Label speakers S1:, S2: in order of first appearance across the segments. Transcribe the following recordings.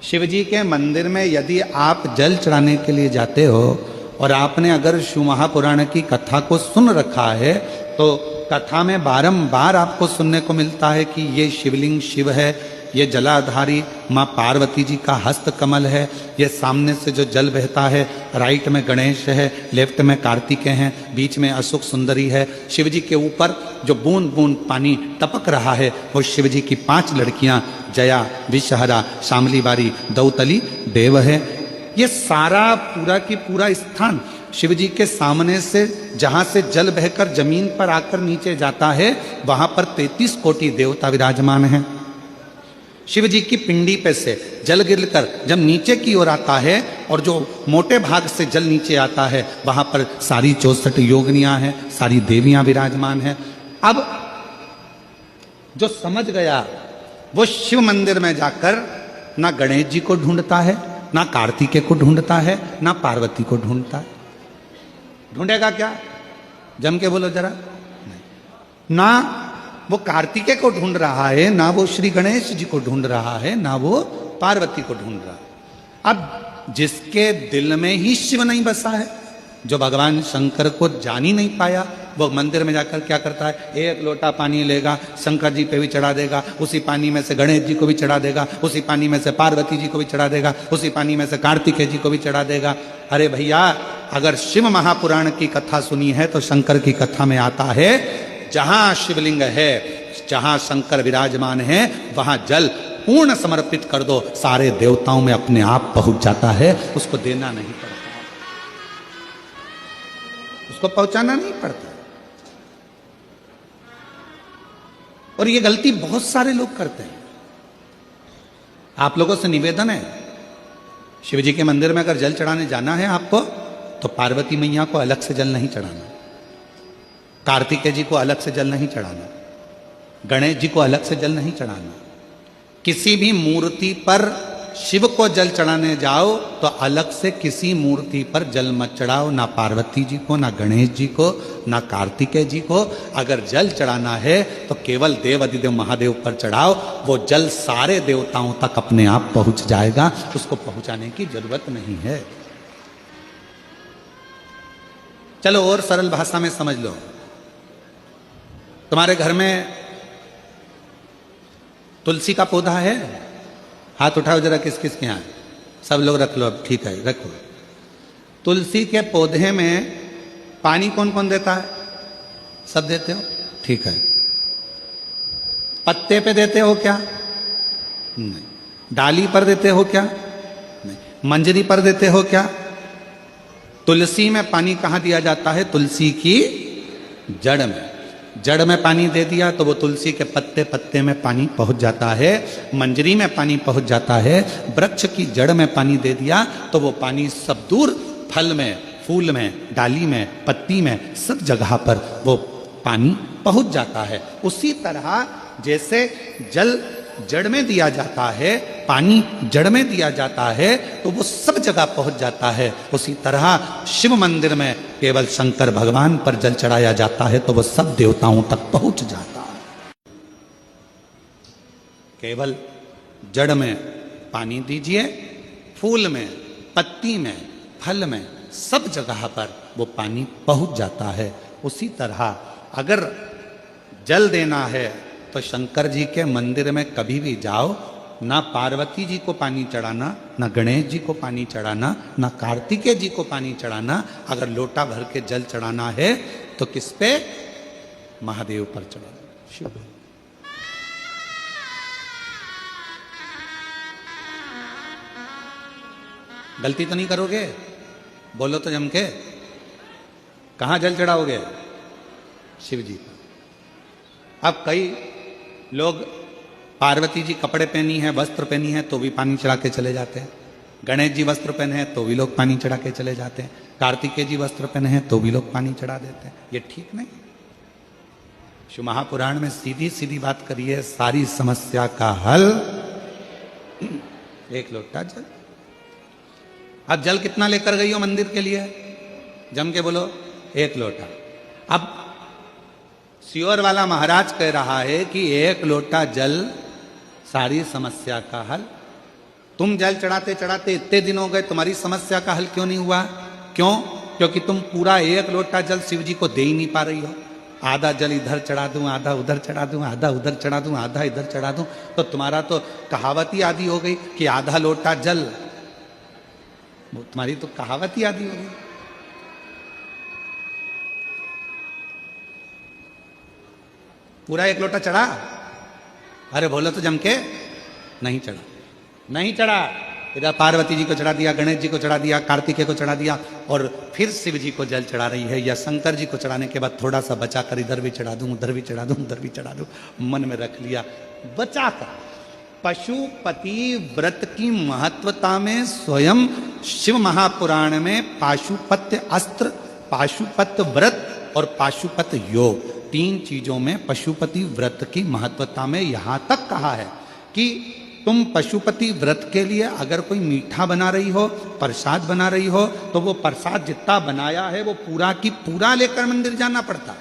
S1: शिव जी के मंदिर में यदि आप जल चढ़ाने के लिए जाते हो और आपने अगर शिव महापुराण की कथा को सुन रखा है तो कथा में बारंबार आपको सुनने को मिलता है कि ये शिवलिंग शिव है, ये जलाधारी माँ पार्वती जी का हस्त कमल है, ये सामने से जो जल बहता है, राइट में गणेश है, लेफ्ट में कार्तिकेय हैं, बीच में अशोक सुंदरी है। शिव जी के ऊपर जो बूंद बूंद पानी टपक रहा है वो शिव जी की 5 लड़कियां जया, विषहरा, शामली बारी, दौतली, देव है। ये सारा पूरा की पूरा स्थान शिव जी के सामने से जहां से जल बहकर जमीन पर आकर नीचे जाता है वहां पर 33 कोटि देवता विराजमान हैं। शिव जी की पिंडी पे से जल गिरकर जब नीचे की ओर आता है और जो मोटे भाग से जल नीचे आता है वहां पर सारी 64 योगिनियां हैं, सारी देवियां विराजमान हैं। अब जो समझ गया वो शिव मंदिर में जाकर ना गणेश जी को ढूंढता है, ना कार्तिकेय को ढूंढता है, ना पार्वती को ढूंढता है। ढूंढेगा क्या? जम के बोलो जरा। नहीं, ना वो कार्तिकेय को ढूंढ रहा है, ना वो श्री गणेश जी को ढूंढ रहा है, ना वो पार्वती को ढूंढ रहा है। अब जिसके दिल में ही शिव नहीं बसा है, जो भगवान शंकर को जान ही नहीं पाया, वो मंदिर में जाकर क्या करता है? 1 लोटा पानी लेगा, शंकर जी पे भी चढ़ा देगा, उसी पानी में से गणेश जी को भी चढ़ा देगा, उसी पानी में से पार्वती जी को भी चढ़ा देगा, उसी पानी में से कार्तिकेय जी को भी चढ़ा देगा। अरे भैया, अगर शिव महापुराण की कथा सुनी है तो शंकर की कथा में आता है जहां शिवलिंग है, जहां शंकर विराजमान है, वहां जल पूर्ण समर्पित कर दो, सारे देवताओं में अपने आप पहुंच जाता है। उसको देना नहीं पड़ता, उसको पहुंचाना नहीं पड़ता। और ये गलती बहुत सारे लोग करते हैं। आप लोगों से निवेदन है, शिव जी के मंदिर में अगर जल चढ़ाने जाना है आपको तो पार्वती मैया को अलग से जल नहीं चढ़ाना, कार्तिकेय जी को अलग से जल नहीं चढ़ाना, गणेश जी को अलग से जल नहीं चढ़ाना। किसी भी मूर्ति पर शिव को जल चढ़ाने जाओ तो अलग से किसी मूर्ति पर जल मत चढ़ाओ, ना पार्वती जी को, ना गणेश जी को, ना कार्तिकेय जी को। अगर जल चढ़ाना है तो केवल देव अधिदेव महादेव पर चढ़ाओ, वो जल सारे देवताओं तक अपने आप पहुंच जाएगा, उसको पहुंचाने की जरूरत नहीं है। चलो और सरल भाषा में समझ लो। तुम्हारे घर में तुलसी का पौधा है? हाथ उठाओ जरा, किस किस के यहाँ? सब लोग रख लो, अब ठीक है, रखो। तुलसी के पौधे में पानी कौन कौन देता है? सब देते हो, ठीक है। पत्ते पे देते हो क्या? नहीं। डाली पर देते हो क्या? नहीं। मंजरी पर देते हो क्या? तुलसी में पानी कहां दिया जाता है? तुलसी की जड़ में। जड़ में पानी दे दिया तो वो तुलसी के पत्ते पत्ते में पानी पहुंच जाता है, मंजरी में पानी पहुंच जाता है। वृक्ष की जड़ में पानी दे दिया तो वो पानी सब दूर फल में, फूल में, डाली में, पत्ती में, सब जगह पर वो पानी पहुंच जाता है। उसी तरह जैसे जल जड़ में दिया जाता है, पानी जड़ में दिया जाता है तो वो सब जगह पहुंच जाता है। उसी तरह शिव मंदिर में केवल शंकर भगवान पर जल चढ़ाया जाता है तो वो सब देवताओं तक पहुंच जाता है। केवल जड़ में पानी दीजिए, फूल में, पत्ती में, फल में, सब जगह पर वो पानी पहुंच जाता है। उसी तरह अगर जल देना है तो शंकर जी के मंदिर में कभी भी जाओ, ना पार्वती जी को पानी चढ़ाना, ना गणेश जी को पानी चढ़ाना, ना कार्तिकेय जी को पानी चढ़ाना। अगर लोटा भर के जल चढ़ाना है तो किस पे? महादेव पर चढ़ाना, शिव। गलती तो नहीं करोगे? बोलो तो जम के। कहां जल चढ़ाओगे? शिव जी पर। अब कई लोग पार्वती जी कपड़े पहनी है, वस्त्र पहनी है तो भी पानी चढ़ा के चले जाते हैं, गणेश जी वस्त्र पहने हैं तो भी लोग पानी चढ़ा के चले जाते हैं, कार्तिकेय जी वस्त्र पहने हैं तो भी लोग पानी चढ़ा देते हैं। ये ठीक नहीं। शिव महापुराण में सीधी सीधी बात करिए, सारी समस्या का हल 1 लोटा जल। अब जल कितना लेकर गई हो मंदिर के लिए? जम के बोलो, 1 लोटा। अब सियोर वाला महाराज कह रहा है कि 1 लोटा जल सारी समस्या का हल। तुम जल चढ़ाते चढ़ाते इतने दिन हो गए, तुम्हारी समस्या का हल क्यों नहीं हुआ? क्यों? क्योंकि तुम पूरा 1 लोटा जल शिव जी को दे ही नहीं पा रही हो। आधा जल इधर चढ़ा दूं, आधा उधर चढ़ा दूं, आधा उधर चढ़ा दूं, आधा इधर चढ़ा दूं, तो तुम्हारा तो कहावत ही आदि हो गई कि आधा लोटा जल, तुम्हारी तो कहावत ही आदि हो गई। पूरा 1 लोटा चढ़ा? अरे बोलो तो जम के, नहीं चढ़ा, नहीं चढ़ा। इधर पार्वती जी को चढ़ा दिया, गणेश जी को चढ़ा दिया, कार्तिकेय को चढ़ा दिया, और फिर शिव जी को जल चढ़ा रही है, या शंकर जी को चढ़ाने के बाद थोड़ा सा बचा कर इधर भी चढ़ा दूं, उधर भी चढ़ा दूं, उधर भी चढ़ा दूं, मन में रख लिया बचा कर। पशुपति व्रत की महत्वता में स्वयं शिव महापुराण में पाशुपत्य अस्त्र, पाशुपत्य व्रत और पाशुपत योग, 3 चीजों में पशुपति व्रत की महत्वता में यहां तक कहा है कि तुम पशुपति व्रत के लिए अगर कोई मीठा बना रही हो, प्रसाद बना रही हो, तो वो प्रसाद जितना बनाया है वो पूरा की पूरा लेकर मंदिर जाना पड़ता है।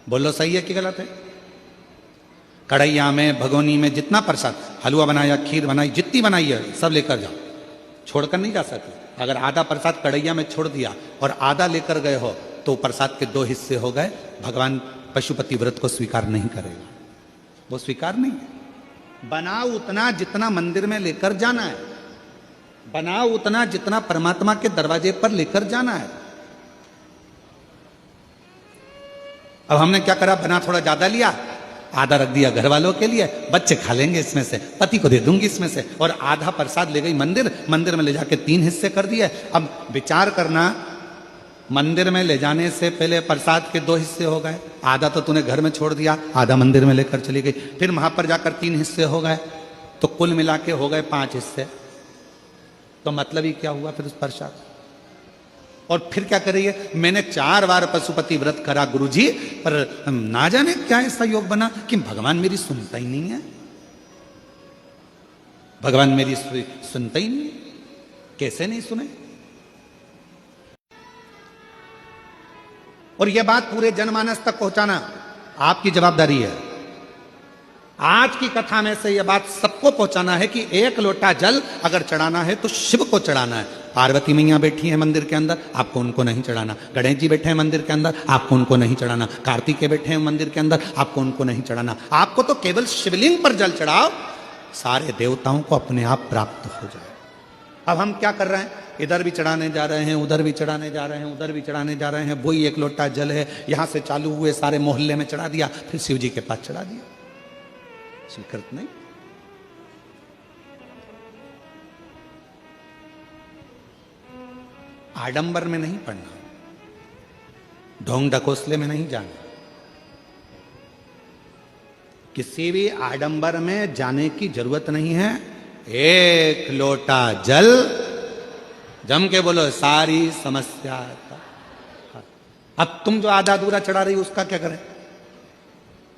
S1: बोलो सही है कि गलत है? कढ़ैया में, भगोनी में जितना प्रसाद, हलवा बनाया, खीर बनाई, जितनी बनाई है सब लेकर जाओ, छोड़कर नहीं जा सकते। अगर आधा प्रसाद कढ़ैया में छोड़ दिया और आधा लेकर गए हो तो प्रसाद के 2 हिस्से हो गए। भगवान पशुपति व्रत को स्वीकार नहीं करेगा, वो स्वीकार नहीं है। बनाओ उतना जितना मंदिर में लेकर जाना है, बनाओ उतना जितना परमात्मा के दरवाजे पर लेकर जाना है। अब हमने क्या करा, बना थोड़ा ज्यादा लिया, आधा रख दिया घर वालों के लिए, बच्चे खा लेंगे इसमें से, पति को दे दूंगी इसमें से, और आधा प्रसाद ले गई मंदिर, मंदिर में ले जाके 3 हिस्से कर दिए। अब विचार करना, मंदिर में ले जाने से पहले प्रसाद के 2 हिस्से हो गए, आधा तो तूने घर में छोड़ दिया, आधा मंदिर में लेकर चली गई, फिर वहां पर जाकर 3 हिस्से हो गए, तो कुल मिला के हो गए 5 हिस्से। तो मतलब ही क्या हुआ फिर उस प्रसाद? और फिर क्या करिए, मैंने 4 बार पशुपति व्रत करा गुरुजी, पर ना जाने क्या ऐसा योग बना कि भगवान मेरी सुनता ही नहीं है, भगवान मेरी सुनता ही नहीं। कैसे नहीं सुने? और यह बात पूरे जनमानस तक पहुंचाना आपकी जवाबदारी है। आज की कथा में से यह बात सबको पहुंचाना है कि 1 लोटा जल अगर चढ़ाना है तो शिव को चढ़ाना है। पार्वती मैया बैठी है मंदिर के अंदर, आपको उनको नहीं चढ़ाना। गणेश जी बैठे हैं मंदिर के अंदर, आपको उनको नहीं चढ़ाना। कार्तिकेय बैठे हैं मंदिर के अंदर, आपको उनको नहीं चढ़ाना। आपको तो केवल शिवलिंग पर जल चढ़ाओ, सारे देवताओं को अपने आप प्राप्त हो जाए। अब हम क्या कर रहे हैं, इधर भी चढ़ाने जा रहे हैं, उधर भी चढ़ाने जा रहे हैं, उधर भी चढ़ाने जा रहे हैं। वही 1 लोटा जल है, यहां से चालू हुए सारे मोहल्ले में चढ़ा दिया, फिर शिव जी के पास चढ़ा दिया। स्वीकृत नहीं। आडंबर में नहीं पड़ना, ढोंग ढकोसले में नहीं जाना, किसी भी आडंबर में जाने की जरूरत नहीं है। 1 लोटा जल, जम के बोलो, सारी समस्या। अब तुम जो आधा अधूरा चढ़ा रही उसका क्या करें,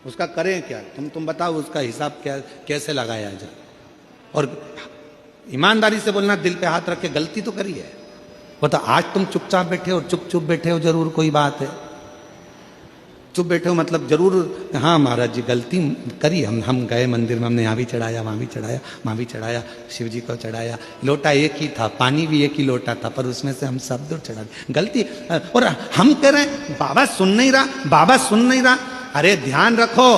S1: उसका करें क्या? तुम बताओ उसका हिसाब क्या, कैसे लगाया जाए? और ईमानदारी से बोलना, दिल पे हाथ रख के, गलती तो करी है। वो तो आज तुम चुपचाप बैठे हो, चुप बैठे हो, जरूर कोई बात है। चुप बैठे हो मतलब जरूर, हाँ महाराज जी गलती करी, हम गए मंदिर में, हमने यहाँ भी चढ़ाया, वहाँ भी चढ़ाया, वहाँ भी चढ़ाया, शिव जी को चढ़ाया। लोटा एक ही था, पानी भी एक ही लोटा था, पर उसमें से हम सब दूर चढ़ा दिए, गलती। और हम कह रहे हैं बाबा सुन नहीं रहा, बाबा सुन नहीं रहा। अरे ध्यान रखो,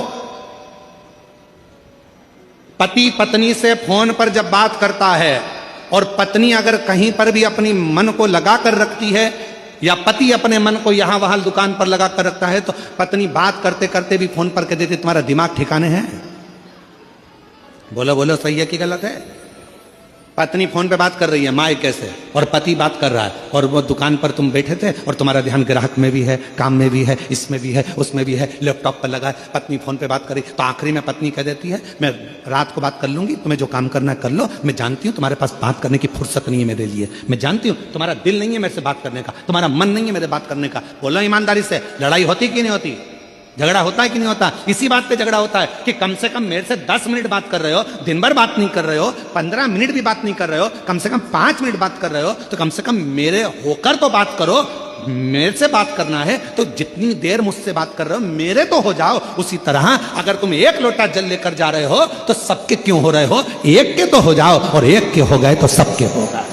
S1: पति पत्नी से फोन पर जब बात करता है और पत्नी अगर कहीं पर भी अपनी मन को लगा कर रखती है, या पति अपने मन को यहां वहां दुकान पर लगा कर रखता है, तो पत्नी बात करते करते भी फोन पर कह देती तुम्हारा दिमाग ठिकाने है? बोलो बोलो, सही है कि गलत है? पत्नी फोन पे बात कर रही है माँ कैसे, और पति बात कर रहा है, और वो दुकान पर तुम बैठे थे और तुम्हारा ध्यान ग्राहक में भी है, काम में भी है, इसमें भी है, उसमें भी है, लैपटॉप पर लगा है, पत्नी फोन पे बात करी, तो आखिरी में पत्नी कह देती है मैं रात को बात कर लूंगी, तुम्हें जो काम करना है कर लो, मैं जानती हूँ तुम्हारे पास बात करने की फुर्सत नहीं है मेरे लिए, मैं जानती हूँ तुम्हारा दिल नहीं है मेरे से बात करने का, तुम्हारा मन नहीं है मेरे बात करने का। बोलो ईमानदारी से, लड़ाई होती कि नहीं होती? झगड़ा होता है कि नहीं होता? इसी बात पे झगड़ा होता है कि कम से कम मेरे से 10 मिनट बात कर रहे हो, दिन भर बात नहीं कर रहे हो, 15 मिनट भी बात नहीं कर रहे हो, कम से कम 5 मिनट बात कर रहे हो, तो कम से कम मेरे होकर तो बात करो। मेरे से बात करना है तो जितनी देर मुझसे बात कर रहे हो मेरे तो हो जाओ। उसी तरह अगर तुम एक लोटा जल लेकर जा रहे हो तो सबके क्यों हो रहे हो? एक के तो हो जाओ, और एक के हो गए तो सबके होगा।